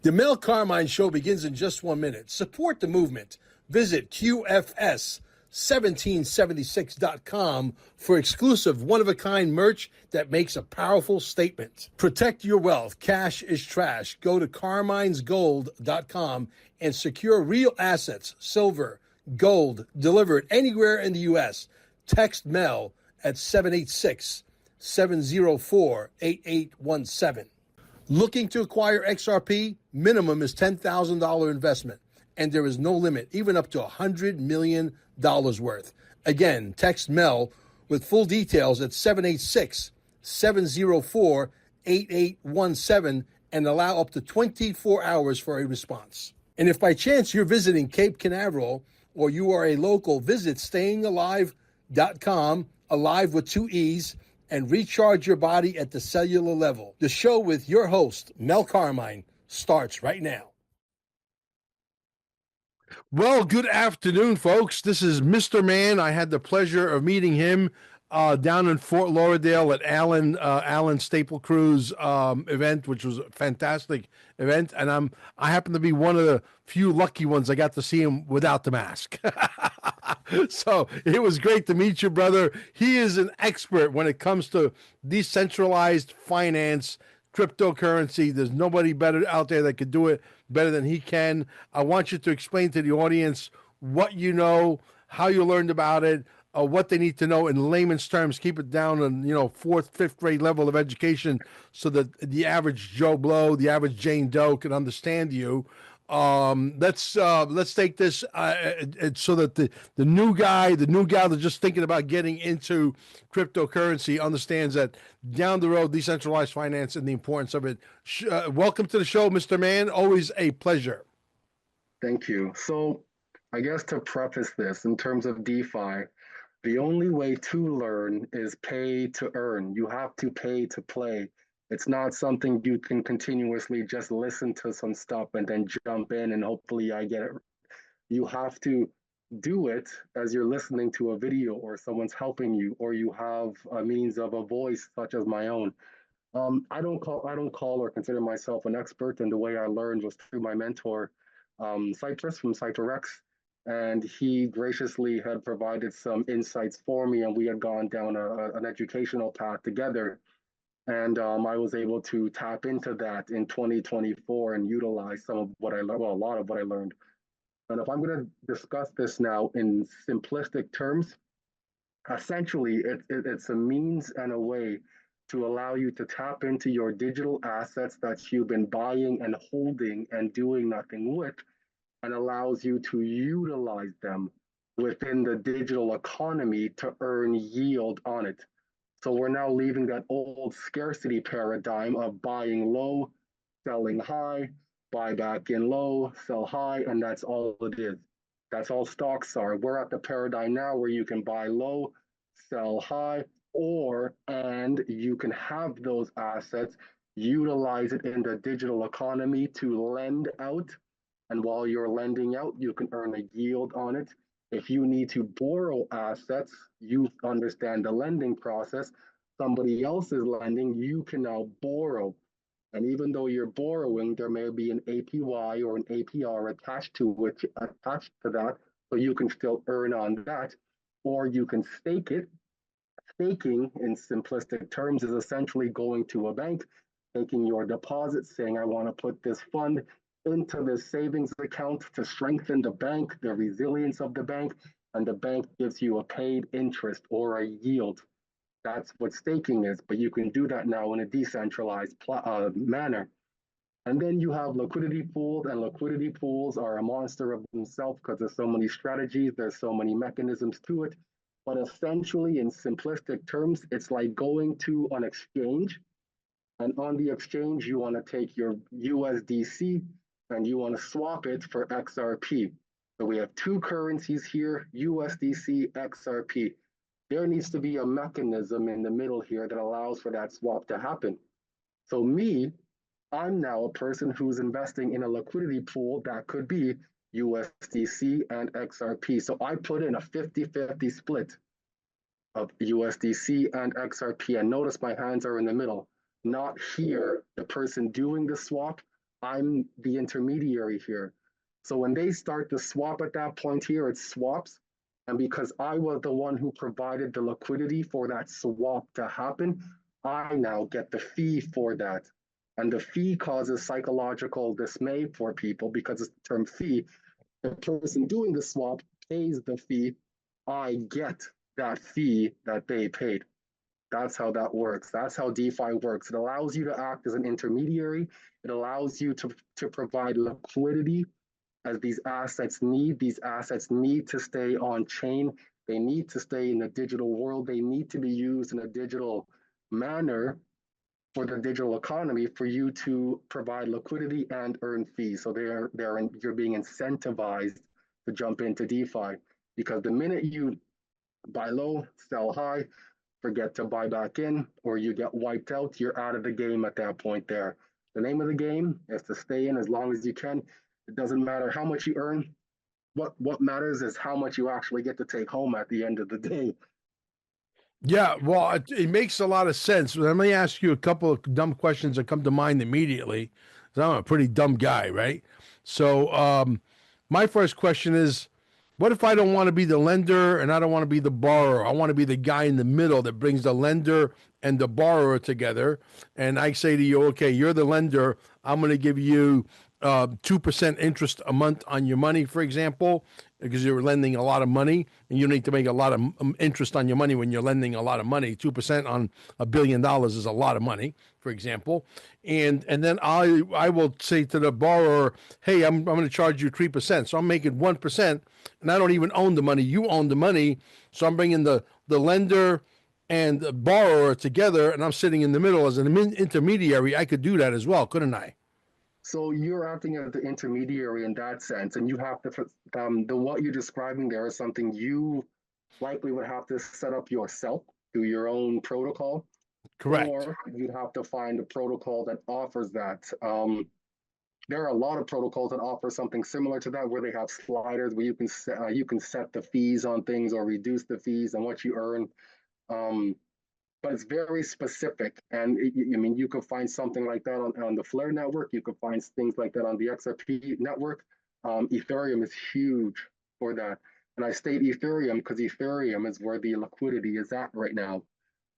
The Mel Carmine Show begins in just 1 minute. Support the movement. Visit QFS1776.com for exclusive one-of-a-kind merch that makes a powerful statement. Protect your wealth. Cash is trash. Go to carminesgold.com and secure real assets, silver, gold, delivered anywhere in the U.S. Text Mel at 786-704-8817. Looking to acquire XRP? Minimum is $10,000 investment, and there is no limit, even up to $100 million worth. Again, text Mel with full details at 786-704-8817 and allow up to 24 hours for a response. And if by chance you're visiting Cape Canaveral or you are a local, visit stayingalive.com, alive with 2 E's, and recharge your body at the cellular level. The show with your host, Mel Carmine, starts right now. Well, good afternoon, folks. This is Mr. Man. I had the pleasure of meeting him down in Fort Lauderdale at Alan Staple Cruz event, which was a fantastic event. And I happen to be one of the few lucky ones I got to see him without the mask. So it was great to meet you, brother. He is an expert when it comes to decentralized finance, cryptocurrency. There's nobody better out there that could do it better than he can. I want you to explain to the audience what you know, how you learned about it, what they need to know in layman's terms. Keep it down on, 4th, 5th grade level of education so that the average Joe Blow, the average Jane Doe can understand you. Let's take this so that the new guy, the new gal that's just thinking about getting into cryptocurrency understands that down the road, decentralized finance and the importance of it. Welcome to the show, Mr. Man. Always a pleasure. Thank you. So I guess to preface this, in terms of DeFi, the only way to learn is pay to earn. You have to pay to play. It's not something you can continuously just listen to some stuff and then jump in and hopefully I get it. You have to do it as you're listening to a video or someone's helping you, or you have a means of a voice such as my own. I don't call or consider myself an expert, and the way I learned was through my mentor, Cypress from CypherX, and he graciously had provided some insights for me, and we had gone down an educational path together. And I was able to tap into that in 2024 and utilize some of what I learned, well, a lot of what I learned. And if I'm going to discuss this now in simplistic terms, essentially it's a means and a way to allow you to tap into your digital assets that you've been buying and holding and doing nothing with, and allows you to utilize them within the digital economy to earn yield on it. So we're now leaving that old scarcity paradigm of buying low, selling high, buy back in low, sell high, and that's all it is. That's all stocks are. We're at the paradigm now where you can buy low, sell high, and you can have those assets, utilize it in the digital economy to lend out. And while you're lending out, you can earn a yield on it. If you need to borrow assets, you understand the lending process. Somebody else is lending, you can now borrow. And even though you're borrowing, there may be an APY or an APR attached to that, so you can still earn on that, or you can stake it. Staking, in simplistic terms, is essentially going to a bank, taking your deposit, saying, I want to put this fund into the savings account to strengthen the bank, the resilience of the bank, and the bank gives you a paid interest or a yield. That's what staking is, but you can do that now in a decentralized manner. And then you have liquidity pools, and liquidity pools are a monster of themselves because there's so many strategies, there's so many mechanisms to it. But essentially, in simplistic terms, it's like going to an exchange, and on the exchange, you want to take your USDC and you want to swap it for XRP. So we have two currencies here, USDC, XRP. There needs to be a mechanism in the middle here that allows for that swap to happen. So I'm now a person who's investing in a liquidity pool that could be USDC and XRP. So I put in a 50-50 split of USDC and XRP. And notice my hands are in the middle, not here, the person doing the swap, I'm the intermediary here. So when they start to swap at that point here, it swaps. And because I was the one who provided the liquidity for that swap to happen, I now get the fee for that. And the fee causes psychological dismay for people because it's the term fee. The person doing the swap pays the fee. I get that fee that they paid. That's how that works. That's how DeFi works. It allows you to act as an intermediary. It allows you to provide liquidity as these assets need. These assets need to stay on chain. They need to stay in the digital world. They need to be used in a digital manner for the digital economy for you to provide liquidity and earn fees. So you're being incentivized to jump into DeFi because the minute you buy low, sell high, forget to buy back in, or you get wiped out, you're out of the game at that point there. The name of the game is to stay in as long as you can. It doesn't matter how much you earn. What matters is how much you actually get to take home at the end of the day. Yeah, well, it makes a lot of sense. Let me ask you a couple of dumb questions that come to mind immediately. 'Cause I'm a pretty dumb guy, right? So, my first question is, what if I don't want to be the lender and I don't want to be the borrower? I want to be the guy in the middle that brings the lender and the borrower together. And I say to you, okay, you're the lender. I'm going to give you 2% interest a month on your money, for example, because you're lending a lot of money and you need to make a lot of interest on your money when you're lending a lot of money. 2% on $1 billion is a lot of money, for example. And then I will say to the borrower, hey, I'm going to charge you 3%. So I'm making 1%, and I don't even own the money. You own the money. So I'm bringing the lender and the borrower together, and I'm sitting in the middle as an intermediary. I could do that as well, couldn't I? So you're acting as the intermediary in that sense, and you have to the what you're describing there is something you likely would have to set up yourself through your own protocol, Correct. or you'd have to find a protocol that offers that. There are a lot of protocols that offer something similar to that, where they have sliders where you can set the fees on things or reduce the fees and what you earn. Um, but it's very specific. And I mean, you could find something like that on the Flare network. You could find things like that on the XRP network. Ethereum is huge for that. And I state Ethereum because Ethereum is where the liquidity is at right now.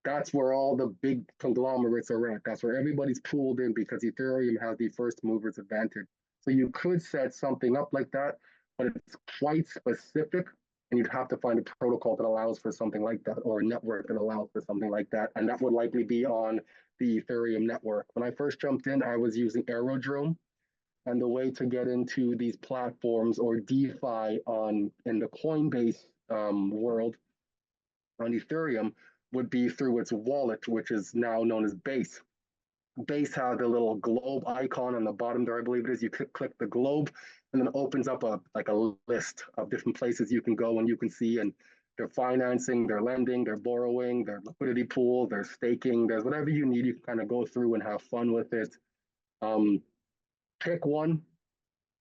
That's where all the big conglomerates are at. That's where everybody's pooled in because Ethereum has the first movers advantage. So you could set something up like that, but it's quite specific, and you'd have to find a protocol that allows for something like that, or a network that allows for something like that. And that would likely be on the Ethereum network. When I first jumped in, I was using Aerodrome, and the way to get into these platforms or DeFi on in the Coinbase world on Ethereum would be through its wallet, which is now known as Base. Base has a little globe icon on the bottom there, I believe it is. You click the globe, and then it opens up a list of different places you can go and you can see and their financing, their lending, their borrowing, their liquidity pool, their staking. There's whatever you need. You can kind of go through and have fun with it. Um, Pick one,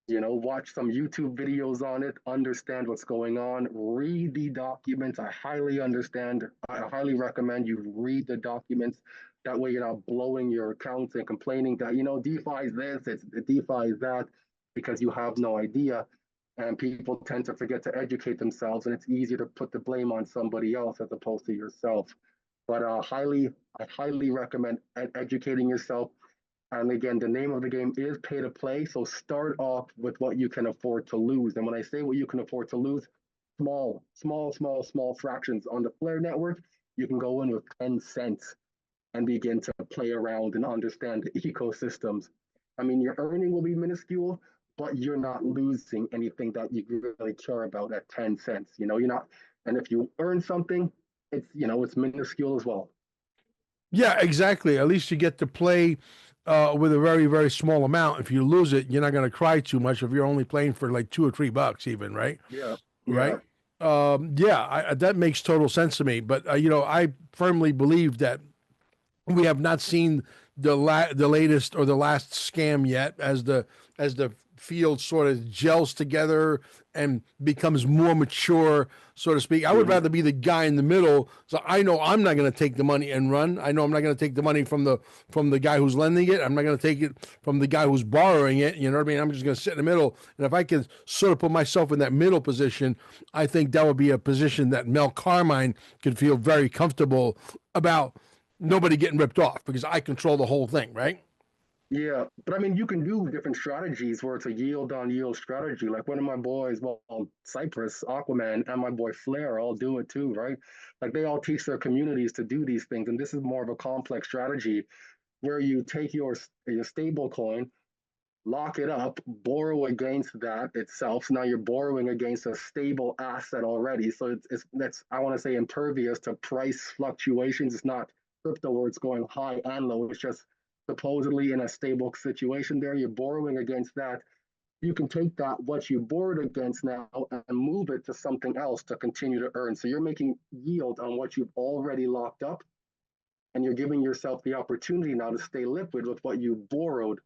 watch some YouTube videos on it, understand what's going on, read the documents. I highly recommend you read the documents. That way you're not blowing your accounts and complaining that, DeFi is this, it's DeFi is that, because you have no idea. And people tend to forget to educate themselves, and it's easier to put the blame on somebody else as opposed to yourself. But I highly recommend educating yourself, and again, the name of the game is pay to play. So start off with what you can afford to lose. And when I say what you can afford to lose, small fractions. On the Flare network, you can go in with 10 cents and begin to play around and understand the ecosystems. I mean, your earning will be minuscule, but you're not losing anything that you really care about at 10 cents. You're not, and if you earn something, it's minuscule as well. Yeah, exactly. At least you get to play with a very, very small amount. If you lose it, you're not going to cry too much if you're only playing for like $2 or $3 even, right? Yeah. Right. Yeah. Yeah, that makes total sense to me. But, I firmly believe that we have not seen the latest or the last scam yet, as the field sort of gels together and becomes more mature, so to speak. I would rather be the guy in the middle, so I know I'm not going to take the money and run. I know I'm not going to take the money from the guy who's lending it. I'm not going to take it from the guy who's borrowing it. You know what I mean? I'm just going to sit in the middle, and if I can sort of put myself in that middle position, I think that would be a position that Mel Carmine could feel very comfortable about. Nobody getting ripped off because I control the whole thing, right? Yeah, but I mean, you can do different strategies where it's a yield on yield strategy. Like one of my boys, well, Cypress, Aquaman, and my boy Flair all do it too, right? Like they all teach their communities to do these things. And this is more of a complex strategy where you take your stable coin, lock it up, borrow against that itself. So now you're borrowing against a stable asset already. So it's that's I want to say impervious to price fluctuations. It's not crypto where it's going high and low. It's just supposedly in a stable situation there. You're borrowing against that. You can take that what you borrowed against now and move it to something else to continue to earn. So you're making yield on what you've already locked up, and you're giving yourself the opportunity now to stay liquid with what you borrowed.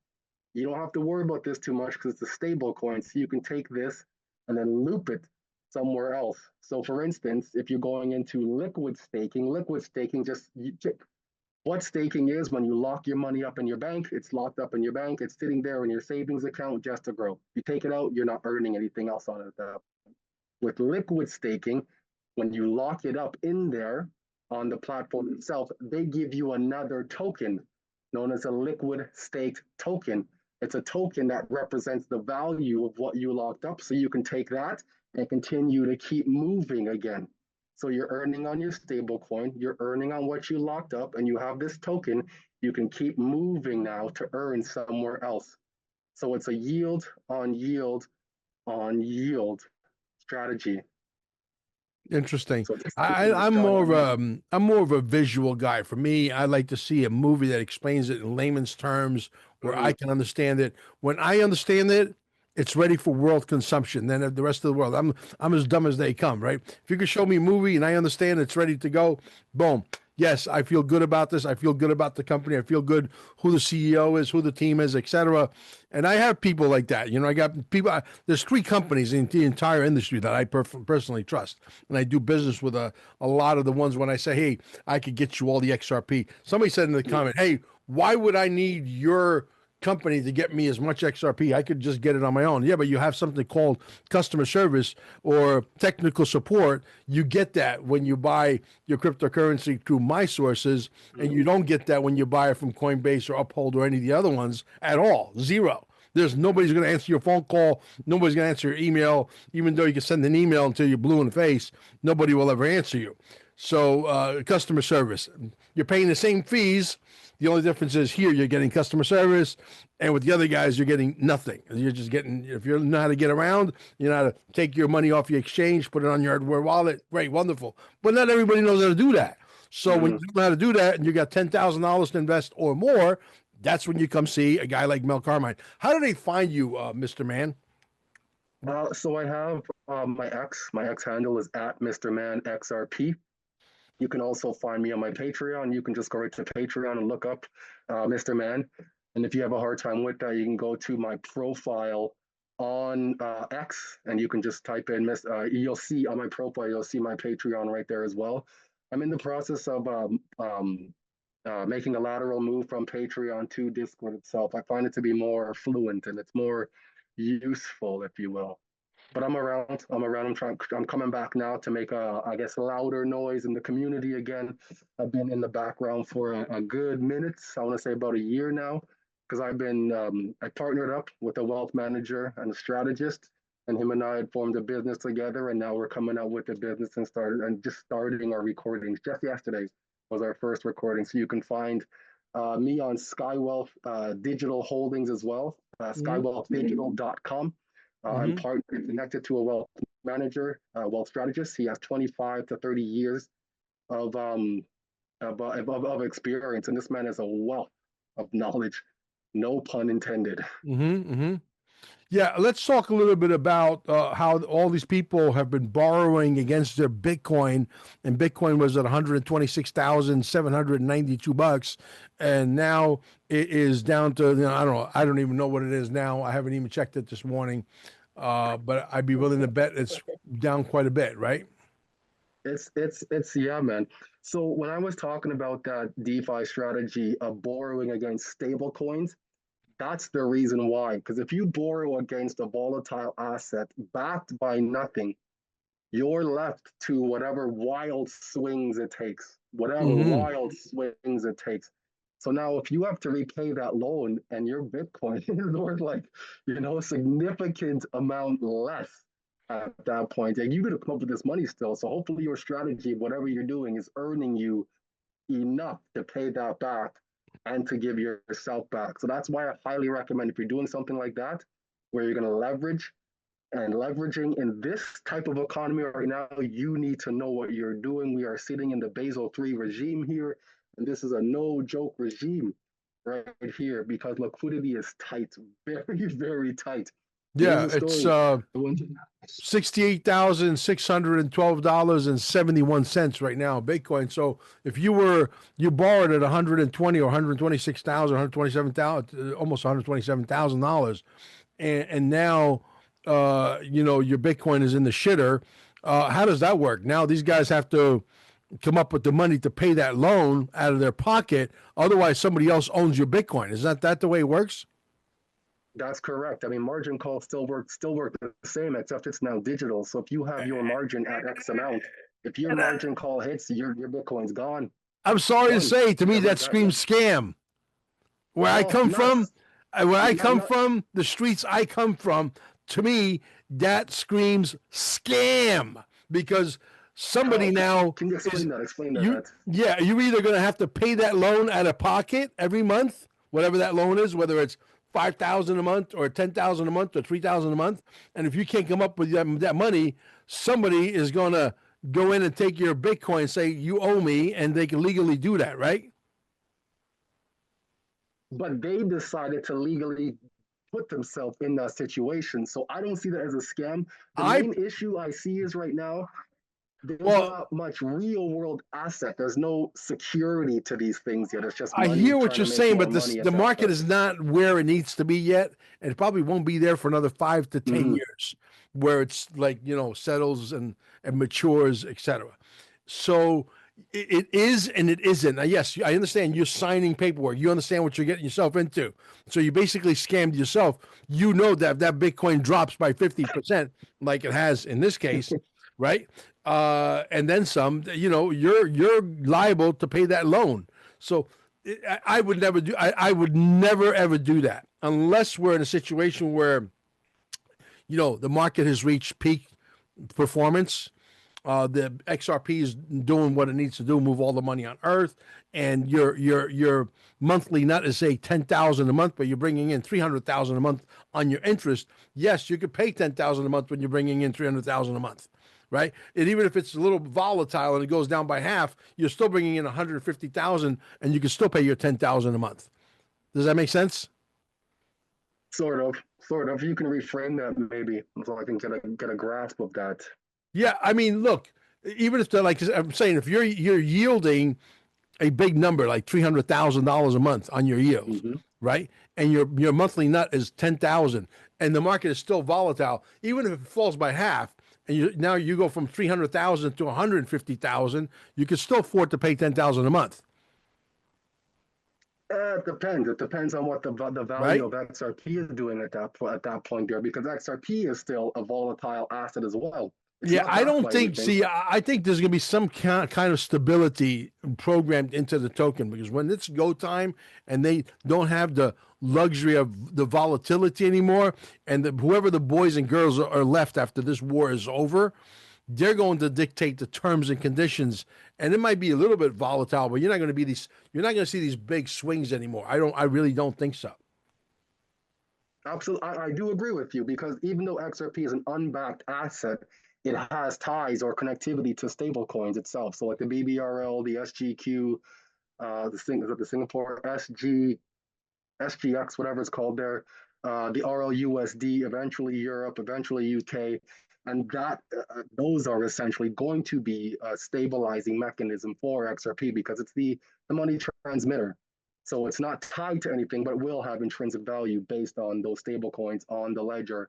You don't have to worry about this too much because it's a stable coin. So you can take this and then loop it somewhere else. So for instance, if you're going into liquid staking just what staking is when you lock your money up in your bank, it's locked up in your bank, it's sitting there in your savings account just to grow. You take it out, you're not earning anything else on it. With liquid staking, when you lock it up in there on the platform itself, they give you another token known as a liquid staked token. It's a token that represents the value of what you locked up. So you can take that and continue to keep moving again. So you're earning on your stable coin, you're earning on what you locked up, and you have this token. You can keep moving now to earn somewhere else. So it's a yield on yield on yield strategy. Interesting. So this is I'm more of strategy. I'm more of a visual guy. For me, I like to see a movie that explains it in layman's terms where I Mhm. can understand it. When I understand it, it's ready for world consumption. Then the rest of the world, I'm as dumb as they come, right? If you can show me a movie and I understand it's ready to go, boom. Yes, I feel good about this. I feel good about the company. I feel good who the CEO is, who the team is, etc. And I have people like that. You know, I got people. There's three companies in the entire industry that I personally trust, and I do business with a lot of the ones. When I say, "Hey, I could get you all the XRP," somebody said in the comment, "Hey, why would I need your company to get me as much XRP? I could just get it on my own." Yeah, but you have something called customer service or technical support. You get that when you buy your cryptocurrency through my sources, and you don't get that when you buy it from Coinbase or Uphold or any of the other ones at all. Zero. There's nobody's going to answer your phone call. Nobody's going to answer your email, even though you can send an email until you're blue in the face. Nobody will ever answer you. So, customer service, you're paying the same fees. The only difference is here you're getting customer service, and with the other guys, you're getting nothing. You're just getting, if you know how to get around, you know how to take your money off your exchange, put it on your hardware wallet. Great, wonderful. But not everybody knows how to do that. So when Mhm. you know how to do that and you got $10,000 to invest or more, that's when you come see a guy like Mel Carmine. How do they find you, Mr. Man? So I have my X handle is at Mr. Man XRP. You can also find me on my Patreon. You can just go right to Patreon and look up Mr. Man. And if you have a hard time with that, you can go to my profile on X and you can just type in, you'll see on my profile, you'll see my Patreon right there as well. I'm in the process of making a lateral move from Patreon to Discord itself. I find it to be more fluent and it's more useful, if you will. But I'm around. I'm around. I'm coming back now to make I guess, louder noise in the community again. I've been in the background for a good minute. I want to say about a year now, because I partnered up with a wealth manager and a strategist, and him and I had formed a business together, and now we're coming out with the business and just starting our recordings. Just yesterday was our first recording, so you can find me on Skywealth Digital Holdings as well, Mm-hmm. skywealthdigital.com. I'm Mm-hmm. part connected to a wealth manager, wealth strategist. He has 25 to 30 years of, of experience, and this man is a wealth of knowledge. No pun intended. Mm-hmm. Mm-hmm. Yeah, let's talk a little bit about how all these people have been borrowing against their Bitcoin, and Bitcoin was at 126,792 bucks, and now it is down to, I don't know, I don't even know what it is now. I haven't even checked it this morning, but I'd be willing to bet it's down quite a bit, right? It's yeah, man. So when I was talking about that DeFi strategy of borrowing against stable coins, that's the reason why. Because if you borrow against a volatile asset backed by nothing, you're left to whatever wild swings it takes, whatever Hmm. wild swings it takes. So now, if you have to repay that loan and your Bitcoin is worth like, a significant amount less at that point, and you're going to come up with this money still. So hopefully, your strategy, whatever you're doing, is earning you enough to pay that back and to give yourself back. So that's why I highly recommend if you're doing something like that, where you're going to leverage and leveraging in this type of economy right now, you need to know what you're doing. We are sitting in the Basel III regime here, and this is a no joke regime right here because liquidity is tight, very, very tight. Here's Yeah, the it's story. $68,612.71 right now, Bitcoin. So if you borrowed at 120 or 126,000, 127,000, almost $127,000, and now your Bitcoin is in the shitter. How does that work? Now these guys have to come up with the money to pay that loan out of their pocket. Otherwise, somebody else owns your Bitcoin. Is that the way it works? That's correct. I mean, margin calls still work the same, except it's now digital. So if you have your margin at X amount, if your And margin call hits, your Bitcoin's gone, I'm sorry to done. say, to me, Never that that. screams scam. Where I No, come not from, where I not come not. from, the streets I come from, to me, that screams scam because somebody How now can you is explain that? Explain you. that. Yeah, you're either going to have to pay that loan out of pocket every month, whatever that loan is, whether it's 5,000 a month or 10,000 a month or 3,000 a month, and if you can't come up with that money, somebody is going to go in and take your Bitcoin and say you owe me, and they can legally do that, right? But they decided to legally put themselves in that situation. So I don't see that as a scam. The I main issue I see is right now, there's well, not much real world asset. There's no security to these things yet. It's just I money hear what trying you're to make saying, more but this money at the that market point. is not where it needs to be yet, and it probably won't be there for another 5 to 10 Mm-hmm. years, where it's like settles and matures, etc. So it is and it isn't. Now, yes, I understand you're signing paperwork. You understand what you're getting yourself into. So you basically scammed yourself. You know that if that Bitcoin drops by 50%, like it has in this case, right? And then some. You're liable to pay that loan. So I would never do. I would never ever do that unless we're in a situation where the market has reached peak performance. The XRP is doing what it needs to do, move all the money on Earth, and your monthly nut is say 10,000 a month, but you're bringing in 300,000 a month on your interest. Yes, you could pay 10,000 a month when you're bringing in 300,000 a month, right? And even if it's a little volatile and it goes down by half, you're still bringing in 150,000, and you can still pay your 10,000 a month. Does that make sense? Sort of, sort of. You can reframe that maybe so I can get a grasp of that. Yeah, I mean, look, even if they're like I'm saying, if you're yielding a big number like $300,000 a month on your yields, Mm-hmm. right? And your monthly nut is 10,000, and the market is still volatile, even if it falls by half, and now you go from 300,000 to 150,000, you can still afford to pay 10,000 a month, It depends. It depends on what the value right? of XRP is doing at that point there, because XRP is still a volatile asset as well. It's Yeah, not I backed don't by think. anything. See, I think there's going to be some kind of stability programmed into the token because when it's go time and they don't have the luxury of the volatility anymore, and whoever the boys and girls are left after this war is over, they're going to dictate the terms and conditions, and it might be a little bit volatile, but you're not going to see these big swings anymore. I really don't think so. Absolutely, I do agree with you because even though XRP is an unbacked asset, it has ties or connectivity to stable coins itself. So like the BBRL, the SGQ, the Singapore SGX, whatever it's called there. the RLUSD, eventually Europe, eventually UK, and those are essentially going to be a stabilizing mechanism for XRP because it's the money transmitter. So it's not tied to anything, but will have intrinsic value based on those stable coins on the ledger.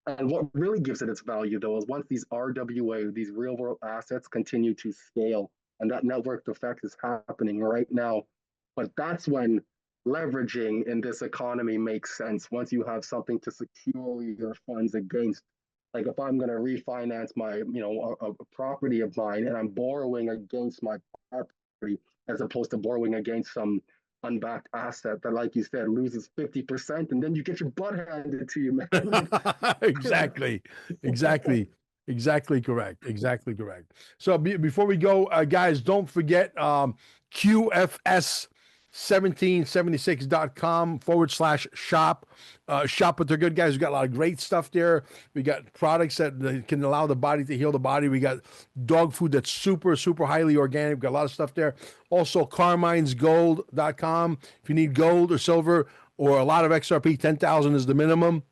And what really gives it its value, though, is once these RWA, these real world assets, continue to scale, and that network effect is happening right now. But that's when leveraging in this economy makes sense. Once you have something to secure your funds against, like if I'm going to refinance my, a property of mine, and I'm borrowing against my property as opposed to borrowing against some unbacked asset that, like you said, loses 50%, and then you get your butt handed to you, man. Exactly, exactly, exactly correct, exactly correct. So before we go, guys, don't forget QFS 1776.com/shop. Shop with their good guys. We got a lot of great stuff there. We got products that can allow the body to heal the body. We got dog food that's super, super highly organic. We got a lot of stuff there. Also, carminesgold.com. If you need gold or silver or a lot of XRP, 10,000 is the minimum.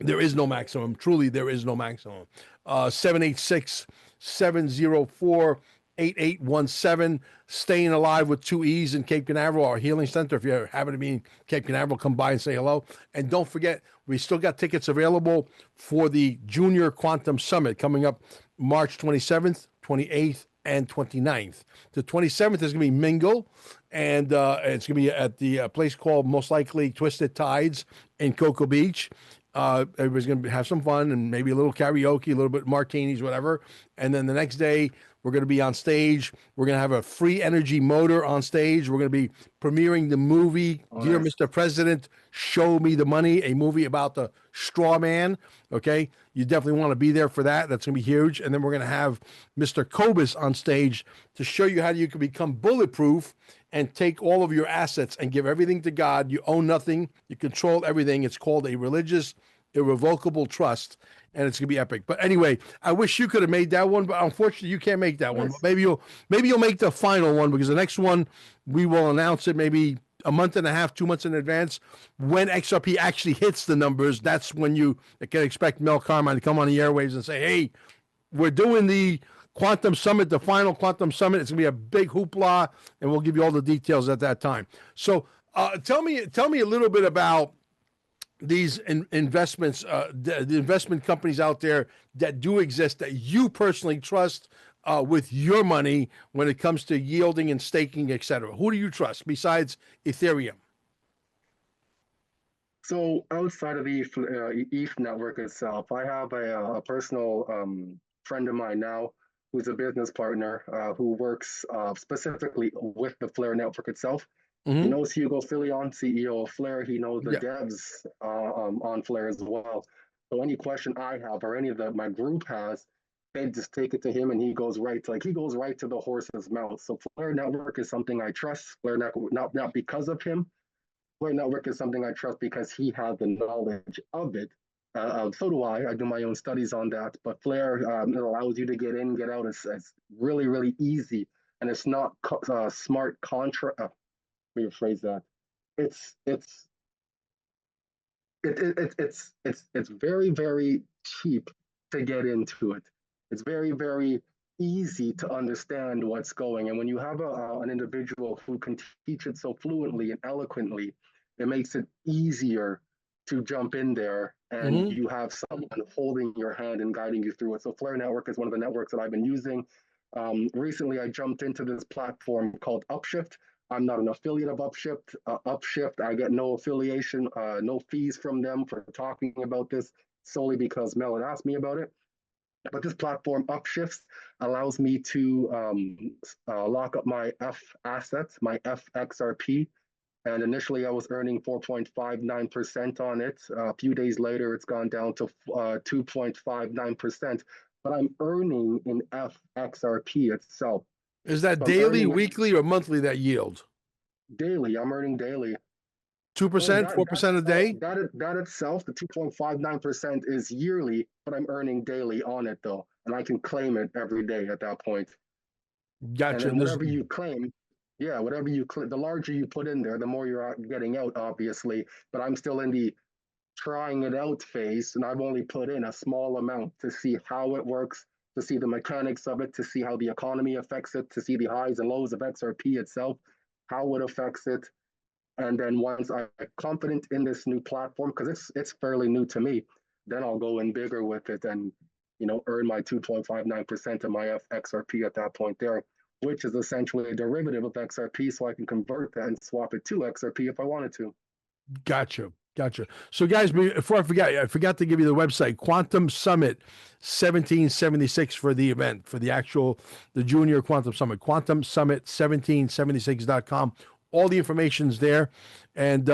There is no maximum. Truly, there is no maximum. 786 704 8817. Staying Alive with two E's in Cape Canaveral, our healing center. If you happen to be in Cape Canaveral, come by and say hello. And don't forget, we still got tickets available for the Junior Quantum Summit coming up March 27th, 28th, and 29th. The 27th is going to be Mingle, and it's going to be at the place called most likely Twisted Tides in Cocoa Beach. Everybody's going to have some fun and maybe a little karaoke, a little bit martinis, whatever. And then the next day, we're going to be on stage. We're going to have a free energy motor on stage. We're going to be premiering the movie, Dear Mr. President, Show Me the Money, a movie about the straw man. Okay. You definitely want to be there for that. That's going to be huge. And then we're going to have Mr. Kobus on stage to show you how you can become bulletproof and take all of your assets and give everything to God. You own nothing. You control everything. It's called a religious, irrevocable trust, and it's gonna be epic. But anyway, I wish you could have made that one, but unfortunately, you can't make that one. But maybe you'll make the final one because the next one we will announce it maybe a month and a half, 2 months in advance. When XRP actually hits the numbers, that's when you can expect Mel Carmine to come on the airwaves and say, "Hey, we're doing the Quantum Summit, the final Quantum Summit. It's gonna be a big hoopla, and we'll give you all the details at that time." So, tell me a little bit about these investments, the investment companies out there that do exist that you personally trust with your money when it comes to yielding and staking, etc. Who do you trust besides Ethereum? So outside of the ETH network itself, I have a personal friend of mine now who's a business partner who works specifically with the Flare network itself. He Mm-hmm. knows Hugo Filion, CEO of Flare. He knows the Yeah. devs on Flare as well. So any question I have or any of my group has, they just take it to him and he goes right to the horse's mouth. So Flare network is something I trust. Flare network not because of him, Flare Network is something I trust because he had the knowledge of it. So do I. I do my own studies on that. But Flare it allows you to get in, get out. It's really, really easy, and it's not smart contract. Let me rephrase that. It's it's it's very, very cheap to get into it. It's very, very easy to understand what's going. And when you have an individual who can teach it so fluently and eloquently, it makes it easier to jump in there and Mm-hmm. you have someone holding your hand and guiding you through it. So Flare Network is one of the networks that I've been using. Recently, I jumped into this platform called Upshift. I'm not an affiliate of Upshift. Upshift, I get no affiliation, no fees from them for talking about this solely because Mel had asked me about it. But this platform, Upshifts, allows me to lock up my F assets, my FXRP. And initially, I was earning 4.59% on it. A few days later, it's gone down to 2.59%. But I'm earning in FXRP itself. Is that So I'm daily, earning weekly, or monthly that yield? daily. I'm earning daily. Oh, 2%, 4% a day? that itself, the 2.59% is yearly, but I'm earning daily on it though, and I can claim it every day at that point. And Gotcha. then And there's whatever you claim, yeah, whatever you the larger you put in there, the more you're getting out, obviously. But I'm still in the trying it out phase, and I've only put in a small amount to see how it works, to see the mechanics of it, to see how the economy affects it, to see the highs and lows of XRP itself, how it affects it. And then once I'm confident in this new platform, because it's fairly new to me, then I'll go in bigger with it and earn my 2.59% of my XRP at that point there, which is essentially a derivative of XRP, so I can convert that and swap it to XRP if I wanted to. Gotcha. Gotcha. So, guys, before I forgot to give you the website, Quantum Summit 1776 for the event, for the Junior Quantum Summit, Quantum Summit 1776.com. All the information's there. And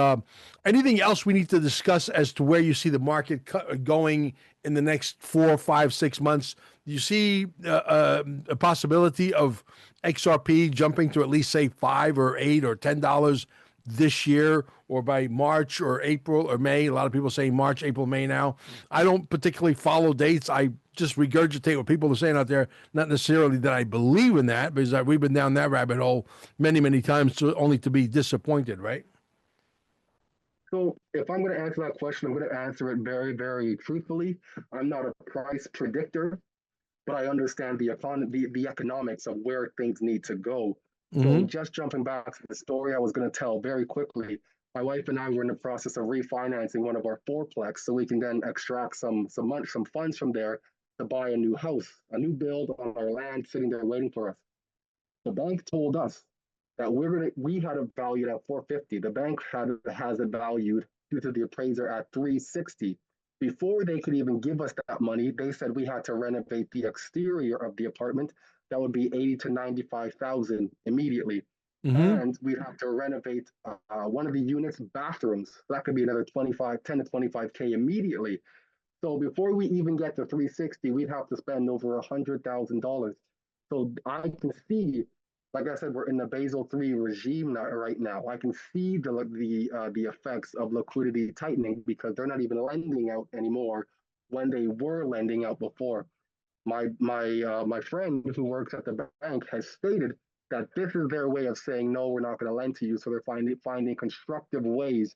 anything else we need to discuss as to where you see the market going in the next 4, 5, 6 months? Do you see a possibility of XRP jumping to at least, say, $5 or $8 or $10 this year, or by March or April or May? A lot of people saying March, April, May now. I don't particularly follow dates. I just regurgitate what people are saying out there, not necessarily that I believe in that, because we've been down that rabbit hole many, many times, only to be disappointed, right? So if I'm going to answer that question, I'm going to answer it very, very truthfully. I'm not a price predictor, but I understand the economy, the economics of where things need to go. So Mm-hmm. just jumping back to the story I was going to tell very quickly, my wife and I were in the process of refinancing one of our fourplex, so we can then extract some funds from there to buy a new house, a new build on our land sitting there waiting for us. The bank told us that we had it valued at 450. The bank has it valued due to the appraiser at 360. Before they could even give us that money, they said we had to renovate the exterior of the apartment. That would be 80 to 95,000 immediately. Mm-hmm. And we'd have to renovate one of the units' bathrooms. That could be another 10 to 25K immediately. So before we even get to 360, we'd have to spend over $100,000. So I can see, like I said, we're in the Basel III regime right now. I can see the effects of liquidity tightening, because they're not even lending out anymore when they were lending out before. My friend who works at the bank has stated that this is their way of saying no, we're not going to lend to you. So they're finding constructive ways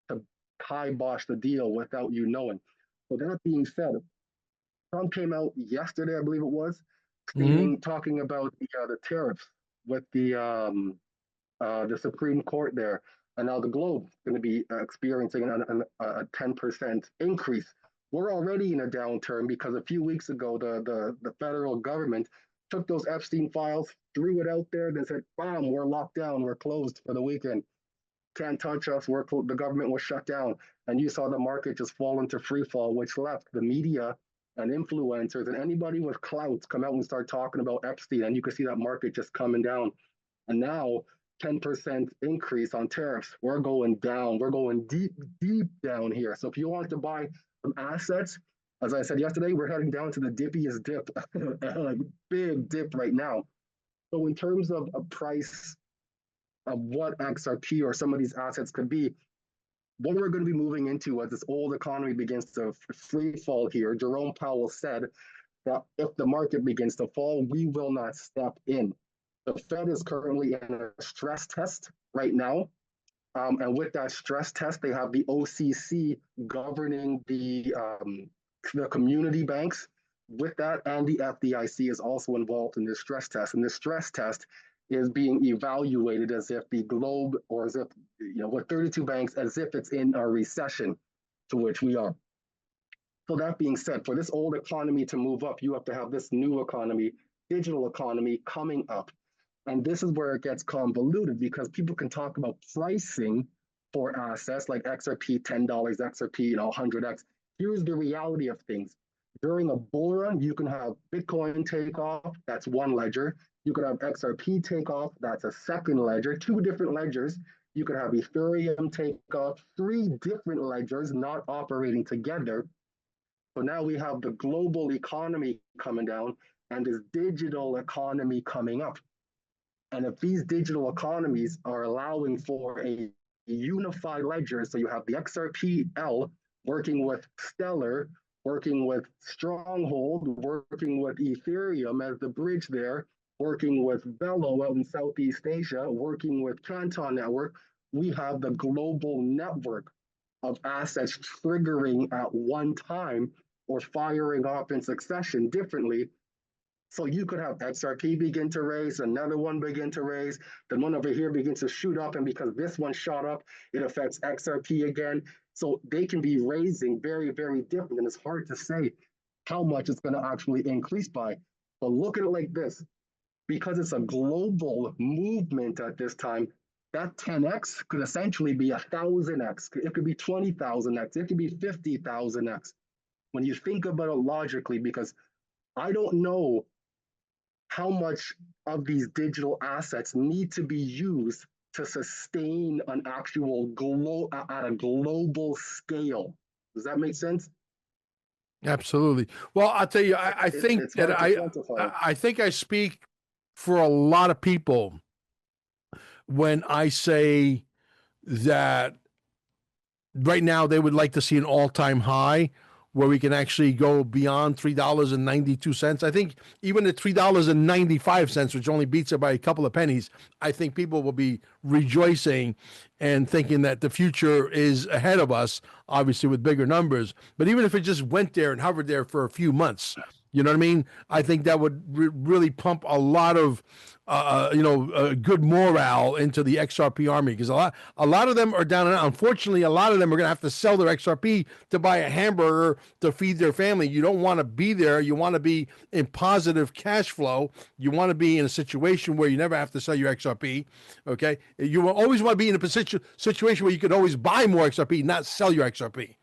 to kibosh the deal without you knowing. So that being said, Trump came out yesterday, I believe it was, Mm-hmm. talking about the tariffs with the Supreme Court there, and now the globe is going to be experiencing a 10% increase. We're already in a downturn because a few weeks ago the federal government took those Epstein files, threw it out there, and said, "Bam, we're locked down, we're closed for the weekend. Can't touch us. The government was shut down," and you saw the market just fall into free fall, which left the media and influencers and anybody with clout come out and start talking about Epstein, and you could see that market just coming down. And now 10% increase on tariffs. We're going down. We're going deep, deep down here. So if you want to buy some assets, as I said yesterday, we're heading down to the dippiest dip, like big dip right now. So in terms of a price of what XRP or some of these assets could be, what we're going to be moving into as this old economy begins to free fall here, Jerome Powell said that if the market begins to fall, we will not step in. The Fed is currently in a stress test right now. And with that stress test, they have the OCC governing the community banks. With that, and the FDIC is also involved in this stress test. And this stress test is being evaluated as if the globe, or as if, with 32 banks, as if it's in a recession, to which we are. So that being said, for this old economy to move up, you have to have this new economy, digital economy coming up. And this is where it gets convoluted, because people can talk about pricing for assets like XRP $10, XRP 100x. Here's the reality of things. During a bull run, you can have Bitcoin take off, that's one ledger. You could have XRP take off, that's a second ledger, two different ledgers. You could have Ethereum take off, three different ledgers not operating together. So now we have the global economy coming down and this digital economy coming up. And if these digital economies are allowing for a unified ledger, so you have the XRPL working with Stellar, working with Stronghold, working with Ethereum as the bridge there, working with Velo out in Southeast Asia, working with Canton Network, we have the global network. of assets triggering at one time or firing off in succession differently. So you could have XRP begin to raise, another one begin to raise, then one over here begins to shoot up, and because this one shot up, it affects XRP again. So they can be raising very, very different, and it's hard to say how much it's going to actually increase by. But look at it like this, because it's a global movement at this time, that 10x could essentially be 1,000x. It could be 20,000x. It could be 50,000x. When you think about it logically, because I don't know how much of these digital assets need to be used to sustain an actual at a global scale. Does that make sense? Absolutely. Well, I'll tell you, I think It's that hard to quantify. I think I speak for a lot of people when I say that right now they would like to see an all-time high where we can actually go beyond $3.92. I think even at $3.95, which only beats it by a couple of pennies, I think people will be rejoicing and thinking that the future is ahead of us, obviously with bigger numbers. But even if it just went there and hovered there for a few months, you know what I mean? I think that would really pump a lot of, good morale into the XRP army, because a lot of them are down and out. Unfortunately, a lot of them are going to have to sell their XRP to buy a hamburger to feed their family. You don't want to be there. You want to be in positive cash flow. You want to be in a situation where you never have to sell your XRP. Okay, you will always want to be in a situation where you could always buy more XRP, not sell your XRP.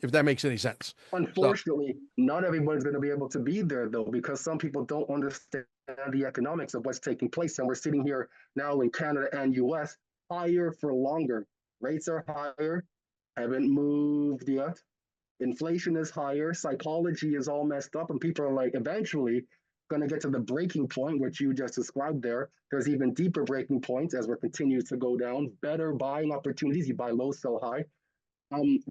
If that makes any sense. So Unfortunately, not everybody's going to be able to be there, though, because some people don't understand the economics of what's taking place. And we're sitting here now in Canada and US, higher for longer. Rates are higher, haven't moved yet. Inflation is higher. Psychology is all messed up. And people are like, eventually, going to get to the breaking point, which you just described there. There's even deeper breaking points as we're continuing to go down. Better buying opportunities. You buy low, sell high.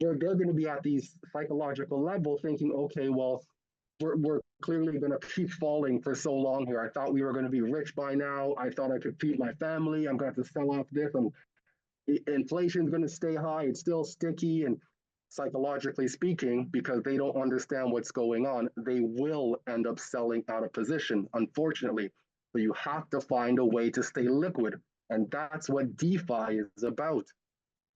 They're going to be at these psychological level thinking, okay, well, we're clearly going to keep falling for so long here. I thought we were going to be rich by now. I thought I could feed my family. I'm going to have to sell off this. And inflation is going to stay high. It's still sticky. And psychologically speaking, because they don't understand what's going on, they will end up selling out of position, unfortunately. So you have to find a way to stay liquid. And that's what DeFi is about.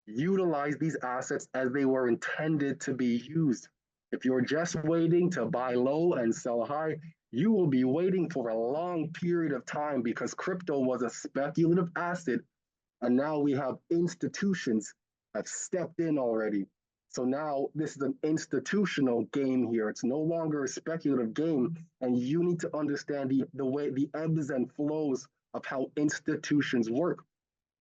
Utilize these assets as they were intended to be used. If you're just waiting to buy low and sell high, you will be waiting for a long period of time because crypto was a speculative asset. And now we have institutions have stepped in already. So now this is an institutional game here. It's no longer a speculative game. And you need to understand the way the ebbs and flows of how institutions work.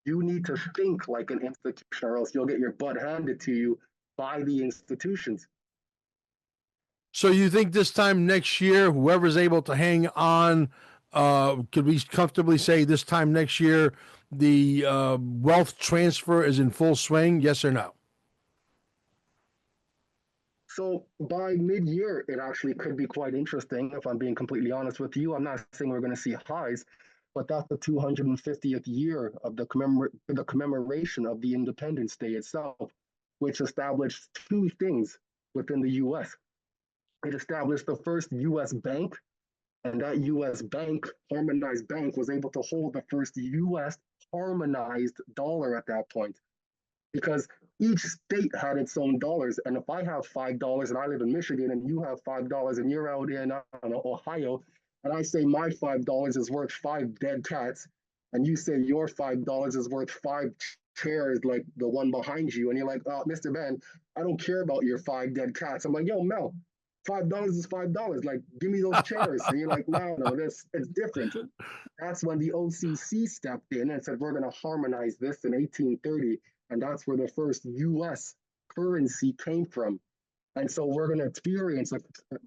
You need to think like an institution, or else you'll get your butt handed to you by the institutions. So you think this time next year, whoever's able to hang on, could we comfortably say this time next year, the wealth transfer is in full swing? Yes or no? So by mid-year, it actually could be quite interesting. If I'm being completely honest with you, I'm not saying we're going to see highs, but that's the 250th year of the commemoration of the Independence Day itself, which established two things within the U.S. It established the first U.S. bank, and that U.S. bank, harmonized bank, was able to hold the first U.S. harmonized dollar at that point because each state had its own dollars. And if I have $5 and I live in Michigan, and you have $5 and you're out in Ohio, and I say my $5 is worth five dead cats, and you say your $5 is worth five chairs like the one behind you, and you're like, oh, Mr. Ben, I don't care about your five dead cats. I'm like, yo, Mel, $5 is $5. Like, give me those chairs. And you're like, no, this it's different. That's when the OCC stepped in and said, we're going to harmonize this in 1830. And that's where the first US currency came from. And so we're going to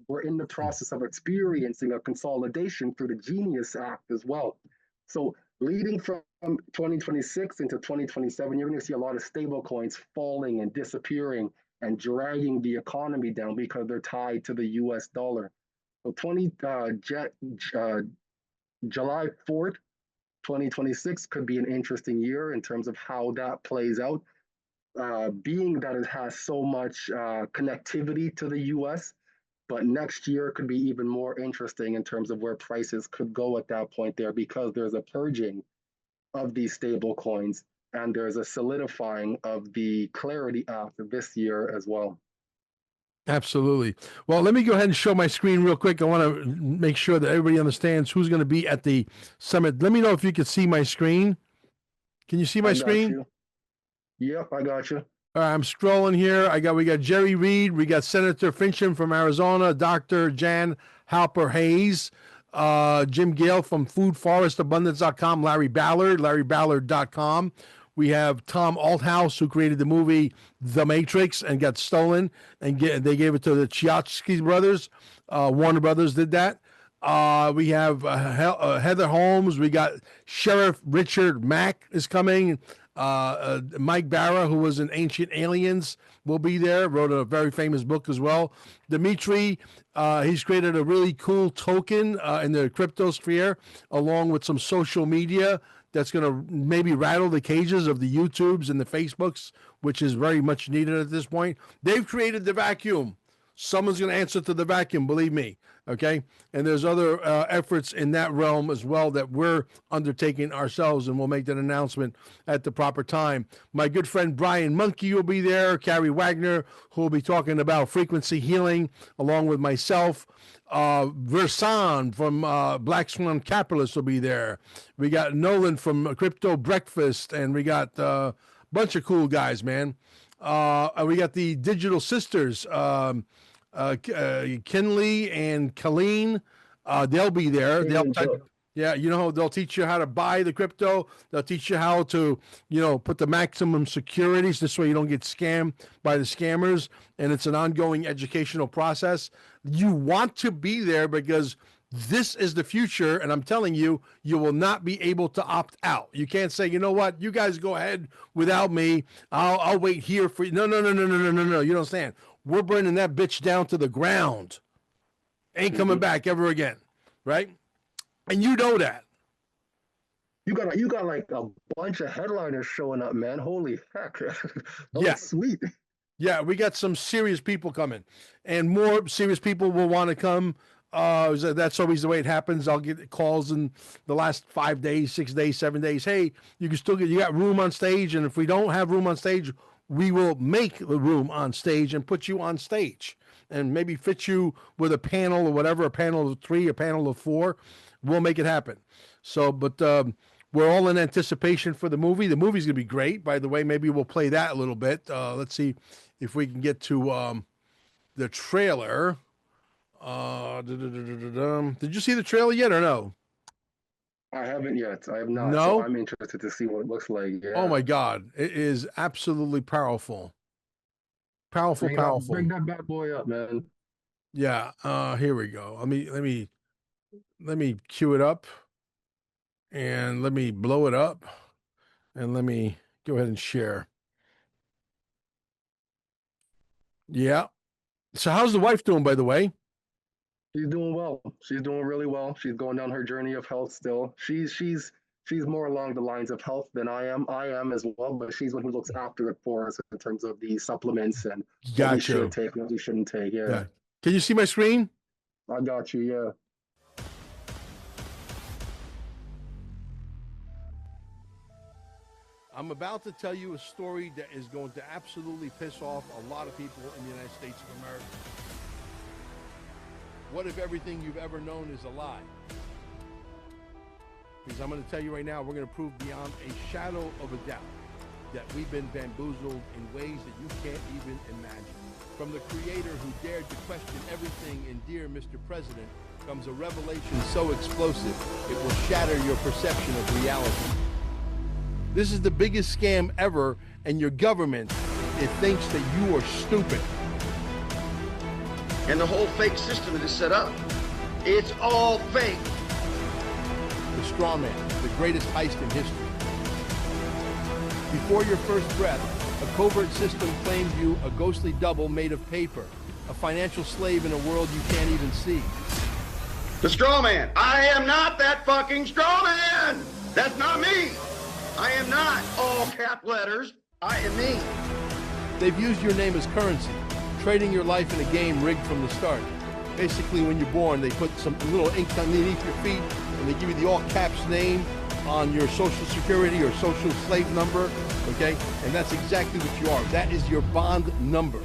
we're in the process of experiencing a consolidation through the Genius Act as well. So leading from 2026 into 2027, you're going to see a lot of stable coins falling and disappearing and dragging the economy down because they're tied to the US dollar. So July 4th, 2026 could be an interesting year in terms of how that plays out. being that it has so much connectivity to the US. But next year could be even more interesting in terms of where prices could go at that point there because there's a purging of these stable coins and there's a solidifying of the Clarity Act this year as well. Absolutely. Well, let me go ahead and show my screen real quick. I want to make sure that everybody understands who's going to be at the summit. Let me know if you can see my screen. Can you see my I got screen? you. Yep, I got you. All right, I'm scrolling here. We got Jerry Reed, we got Senator Fincham from Arizona, Dr. Jan Halper Hayes, Jim Gale from foodforestabundance.com, Larry Ballard, larryballard.com. We have Tom Althouse, who created the movie The Matrix and got stolen, and they gave it to the Chiatsky brothers. Warner Brothers did that. We have Heather Holmes. We got Sheriff Richard Mack is coming. Mike Barra, who was in Ancient Aliens, will be there. Wrote a very famous book as well. Dimitri, he's created a really cool token in the crypto sphere, along with some social media that's going to maybe rattle the cages of the YouTubes and the Facebooks, which is very much needed at this point. They've created the vacuum. Someone's going to answer to the vacuum, believe me. Okay. And there's other efforts in that realm as well that we're undertaking ourselves, and we'll make that announcement at the proper time. My good friend Brian Monkey will be there, Carrie Wagner, who will be talking about frequency healing, along with myself. Versan from Black Swan Capitalist will be there. We got Nolan from Crypto Breakfast, and we got a bunch of cool guys, man. And we got the Digital Sisters, Kinley and Colleen. They'll be there. Yeah, they'll teach you how to buy the crypto. They'll teach you how to, put the maximum securities this way you don't get scammed by the scammers. And it's an ongoing educational process. You want to be there because this is the future, and I'm telling you, you will not be able to opt out. You can't say, you know what, you guys go ahead without me. I'll wait here for you. No. You don't understand. We're burning that bitch down to the ground. Ain't coming back ever again, right? And you know that. You got like a bunch of headliners showing up, man. Holy heck. Yeah. Sweet. Yeah, we got some serious people coming, and more serious people will want to come. That's always the way it happens. I'll get calls in the last 5 days, 6 days, 7 days. Hey, you got room on stage. And if we don't have room on stage, we will make the room on stage and put you on stage and maybe fit you with a panel or whatever, a panel of 3, a panel of 4. We'll make it happen. So, but we're all in anticipation for the movie. The movie's going to be great. By the way, maybe we'll play that a little bit. Let's see if we can get to the trailer. Did you see the trailer yet or no? I haven't yet. I have not. No? So I'm interested to see what it looks like. Yeah. Oh my God. It is absolutely powerful. Powerful. Bring that bad boy up, man. Yeah. Here we go. Let me cue it up, and let me blow it up, and let me go ahead and share. Yeah. So how's the wife doing, by the way? She's doing well. She's doing really well. She's going down her journey of health still. She's more along the lines of health than I am. I am as well, but she's one who looks after it for us in terms of the supplements and what we should take, what we shouldn't take. Yeah. Can you see my screen? I got you. Yeah. I'm about to tell you a story that is going to absolutely piss off a lot of people in the United States of America. What if everything you've ever known is a lie? Because I'm going to tell you right now, we're going to prove beyond a shadow of a doubt that we've been bamboozled in ways that you can't even imagine. From the creator who dared to question everything in Dear Mr. President comes a revelation so explosive, it will shatter your perception of reality. This is the biggest scam ever, and your government, it thinks that you are stupid. And the whole fake system that is set up, it's all fake. The straw man, the greatest heist in history. Before your first breath, a covert system claimed you a ghostly double made of paper, a financial slave in a world you can't even see. The straw man. I am not that fucking straw man. That's not me. I am not all cap letters. I am me. They've used your name as currency, trading your life in a game rigged from the start. Basically, when you're born, they put some little ink underneath your feet, and they give you the all caps name on your social security or social slave number, okay? And that's exactly what you are. That is your bond number.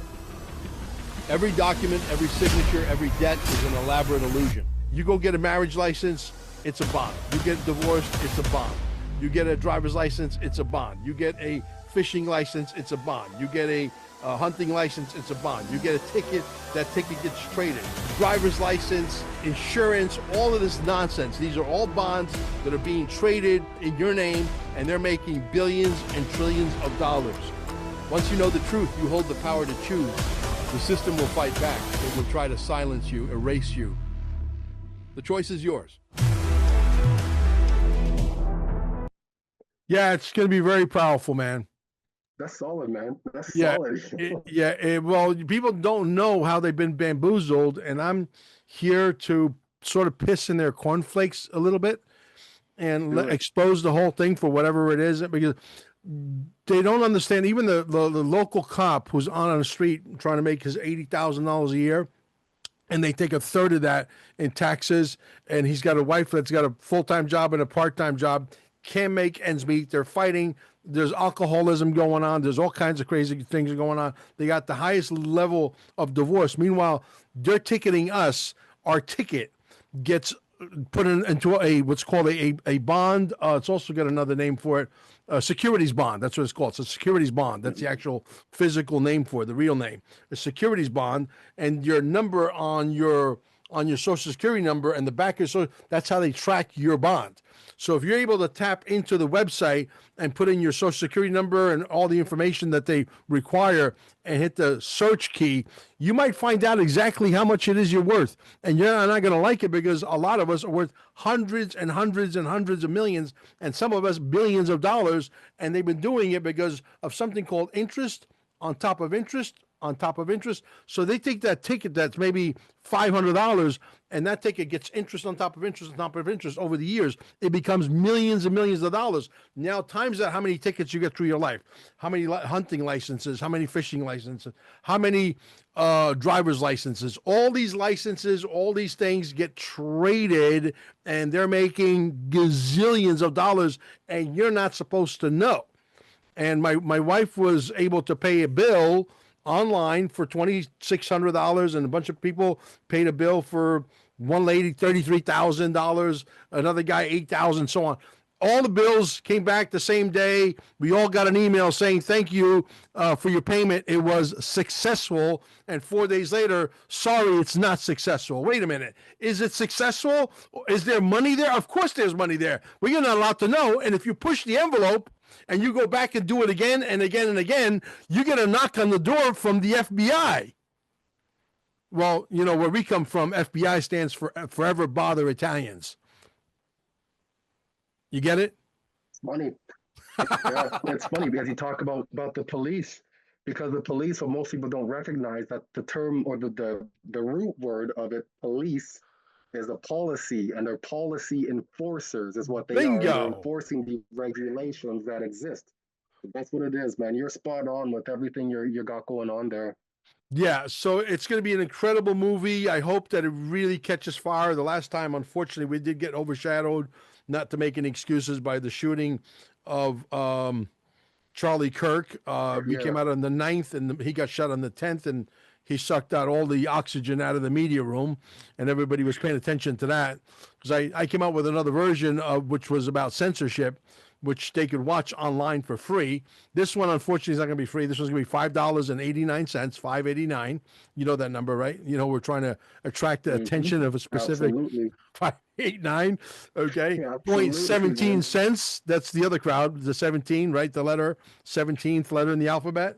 Every document, every signature, every debt is an elaborate illusion. You go get a marriage license, it's a bond. You get divorced, it's a bond. You get a driver's license, it's a bond. You get a fishing license, it's a bond. You get a hunting license, it's a bond. You get a ticket, that ticket gets traded. Driver's license, insurance, all of this nonsense. These are all bonds that are being traded in your name, and they're making billions and trillions of dollars. Once you know the truth, you hold the power to choose. The system will fight back. It will try to silence you, erase you. The choice is yours. Yeah, it's going to be very powerful, man. That's solid, man. That's solid. Well, people don't know how they've been bamboozled, and I'm here to sort of piss in their cornflakes a little bit and expose the whole thing for whatever it is, because they don't understand. Even the local cop who's on the street trying to make his $80,000 a year, and they take a third of that in taxes, and he's got a wife that's got a full-time job and a part-time job, can't make ends meet. They're fighting. There's alcoholism going on. There's all kinds of crazy things going on. They got the highest level of divorce. Meanwhile, they're ticketing us. Our ticket gets put into what's called a bond. It's also got another name for it. A securities bond. That's what it's called. It's a securities bond. That's the actual physical name for it, the real name. A securities bond, and your number on your social security number and the back of that's how they track your bond. So if you're able to tap into the website and put in your social security number and all the information that they require and hit the search key, you might find out exactly how much it is you're worth. And you're not going to like it, because a lot of us are worth hundreds and hundreds and hundreds of millions, and some of us billions of dollars. And they've been doing it because of something called interest on top of interest on top of interest. So they take that ticket that's maybe $500, and that ticket gets interest on top of interest on top of interest over the years. It becomes millions and millions of dollars. Now times that, how many tickets you get through your life, how many hunting licenses, how many fishing licenses, how many driver's licenses, all these licenses, all these things get traded, and they're making gazillions of dollars, and you're not supposed to know. And my wife was able to pay a bill online for $2,600, and a bunch of people paid a bill for one lady $33,000, another guy $8,000, so on. All the bills came back the same day. We all got an email saying thank you for your payment. It was successful. And 4 days later, sorry, it's not successful. Wait a minute. Is it successful? Is there money there? Of course there's money there. Well, you're not allowed to know. And if you push the envelope and you go back and do it again and again and again, you get a knock on the door from the FBI. Well, you know, where we come from, FBI stands for Forever Bother Italians. You get it? It's funny. Yeah, it's funny because you talk about the police, because the police, what most people don't recognize, that the term or the root word of it, police, is a policy, and they're policy enforcers is what they Bingo. are. They're enforcing the regulations that exist. That's what it is, man. You're spot on with everything you got going on there. Yeah, so it's going to be an incredible movie. I hope that it really catches fire. The last time, unfortunately, we did get overshadowed, not to make any excuses, by the shooting of Charlie Kirk. We came out on the 9th, and he got shot on the 10th, and he sucked out all the oxygen out of the media room, and everybody was paying attention to that. Because I came out with another version which was about censorship, which they could watch online for free. This one, unfortunately, is not going to be free. This one's going to be $5.89, $5.89. You know that number, right? You know, we're trying to attract the attention of a specific. Absolutely. 589, okay. Yeah, 0.17 cents. That's the other crowd, the 17, right? The letter 17th letter in the alphabet.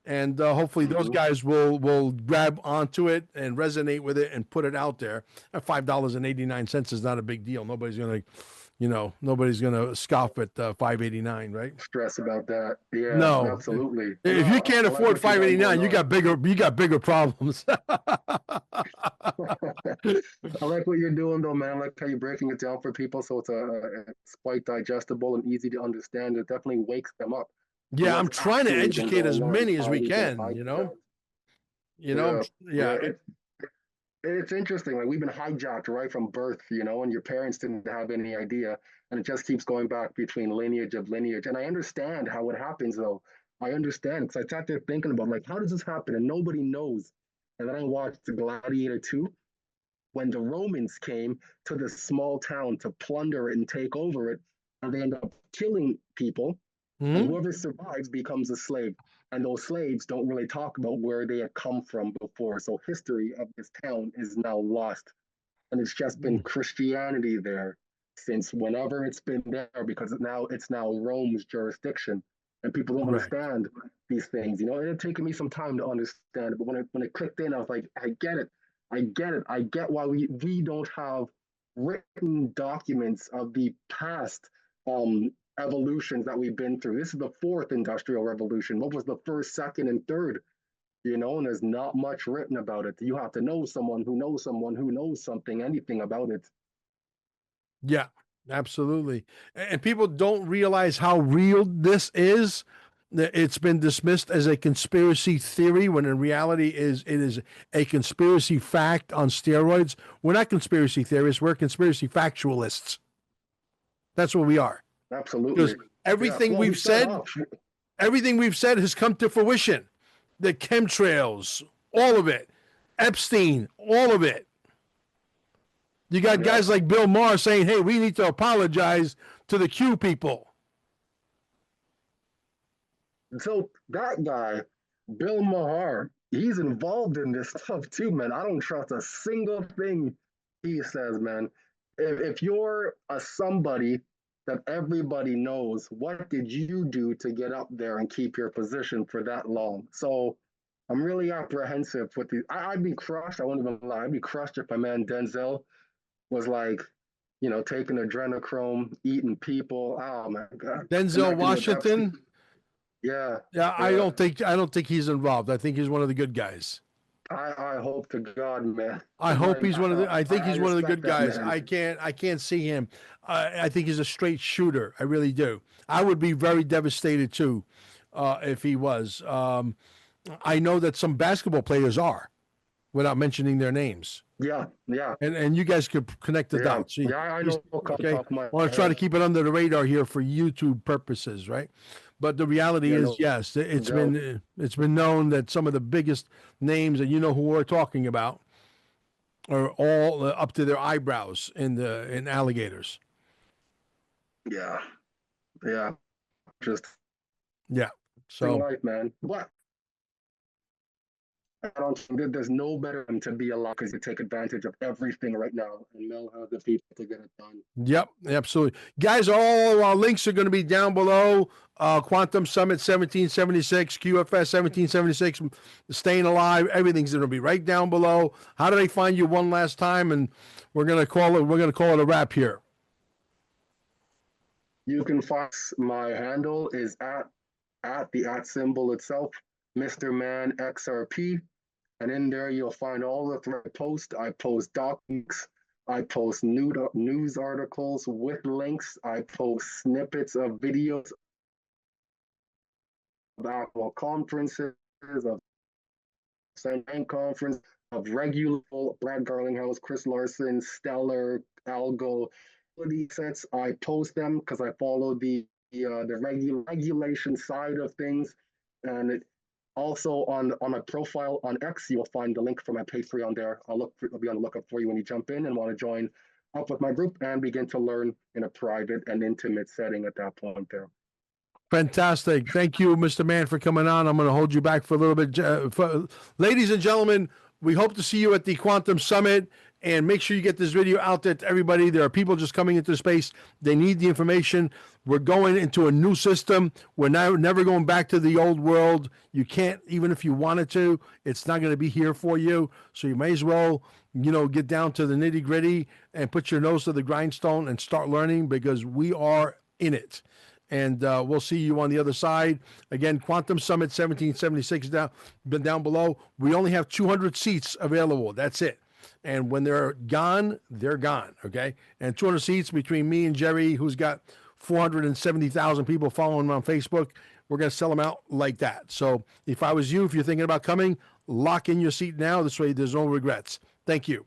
And hopefully those guys will grab onto it and resonate with it and put it out there. At $5.89 is not a big deal. Nobody's going to scoff at $5.89, right? Stress about that. Yeah, no, absolutely. If you can't afford $5.89, you got bigger problems. I like what you're doing, though, man. I like how you're breaking it down for people, so it's quite digestible and easy to understand. It definitely wakes them up. Yeah, I'm What's trying to actually been educate as going on, many as how we we get can, you know? hijacked. You know, Yeah, yeah, yeah. It's interesting. Like we've been hijacked right from birth, and your parents didn't have any idea, and it just keeps going back between lineage of lineage. And I understand how it happens, though. I understand because I sat there thinking about like, how does this happen, and nobody knows. And then I watched the Gladiator 2 when the Romans came to this small town to plunder it and take over it, and they end up killing people, and Mhm. whoever survives becomes a slave. And those slaves don't really talk about where they had come from before. So history of this town is now lost. And it's just been Christianity there since whenever it's been there because it's now Rome's jurisdiction. And people don't Right. understand these things. And it taken me some time to understand it. But when it clicked in, I was like, I get it. I get it. I get why we don't have written documents of the past um, evolutions that we've been through. This is the fourth industrial revolution. What was the first, second, and third? And there's not much written about it. You have to know someone who knows someone who knows something, anything about it. Yeah, absolutely. And people don't realize how real this is. It's been dismissed as a conspiracy theory when in reality it is a conspiracy fact on steroids. We're not conspiracy theorists, we're conspiracy factualists. That's what we are. Because Absolutely. Yeah. everything Well, we we've start said, off. everything we've said has come to fruition. The chemtrails, all of it. Epstein, all of it. You got Yeah. guys like Bill Maher saying, hey, we need to apologize to the Q people. So that guy, Bill Maher, he's involved in this stuff too, man. I don't trust a single thing he says, man. If you're a somebody that everybody knows, what did you do to get up there and keep your position for that long? So I'm really apprehensive with these. I'd be crushed. I won't even lie. I'd be crushed if my man Denzel was like, taking adrenochrome, eating people. Oh my God. Denzel Connecting with Epstein. Washington. Yeah. Yeah, Yeah. I don't think he's involved. I think he's one of the good guys. I hope to God, man. I hope he's one of the. I think I he's one of the respect good that guys. man. I can't see him. I think he's a straight shooter. I really do. I would be very devastated too, if he was. I know that some basketball players are, without mentioning their names. Yeah, yeah, And you guys could connect the yeah, dots. See, yeah. I he's know a couple okay. top of my I want to try to head. keep it under the radar here for YouTube purposes, right? But the reality Yeah, is, no yes, doubt. it's been known that some of the biggest names, and you know who we're talking about, are all up to their eyebrows in alligators. Yeah, yeah. Just Yeah. So life, man. But there's no better than to be alive because you take advantage of everything right now, and Mel has the people to get it done. yep, absolutely. Guys, all our links are going to be down below. Quantum Summit 1776, QFS 1776, Staying Alive, everything's going to be right down below. How do they find you one last time? And we're going to call it a wrap here. You can find my handle is at the at symbol itself, Mr. ManXRP. And in there, you'll find all the thread posts. I post documents. I post news articles with links. I post snippets of videos of actual conferences, of Bank conference, of regular Brad Garlinghouse, Chris Larson, Stellar, Algo. These sets, I post them because I follow the regulation side of things, and also on a profile on X, you'll find the link for my Patreon there. I'll be on the lookout for you when you jump in and want to join up with my group and begin to learn in a private and intimate setting at that point there. Fantastic. Thank you, Mr. Man, for coming on. I'm going to hold you back for a little bit. Ladies and gentlemen, we hope to see you at the Quantum Summit, and make sure you get this video out there to everybody. There are people just coming into space. They need the information. We're going into a new system. We're now never going back to the old world. You can't, even if you wanted to, it's not going to be here for you. So you may as well, get down to the nitty gritty and put your nose to the grindstone and start learning, because we are in it. And we'll see you on the other side. Again, Quantum Summit 1776 down below. We only have 200 seats available. That's it. And when they're gone, they're gone. Okay. And 200 seats between me and Jerry, who's got 470,000 people following him on Facebook. we're going to sell them out like that. So if I was you, if you're thinking about coming, lock in your seat now. This way there's no regrets. Thank you.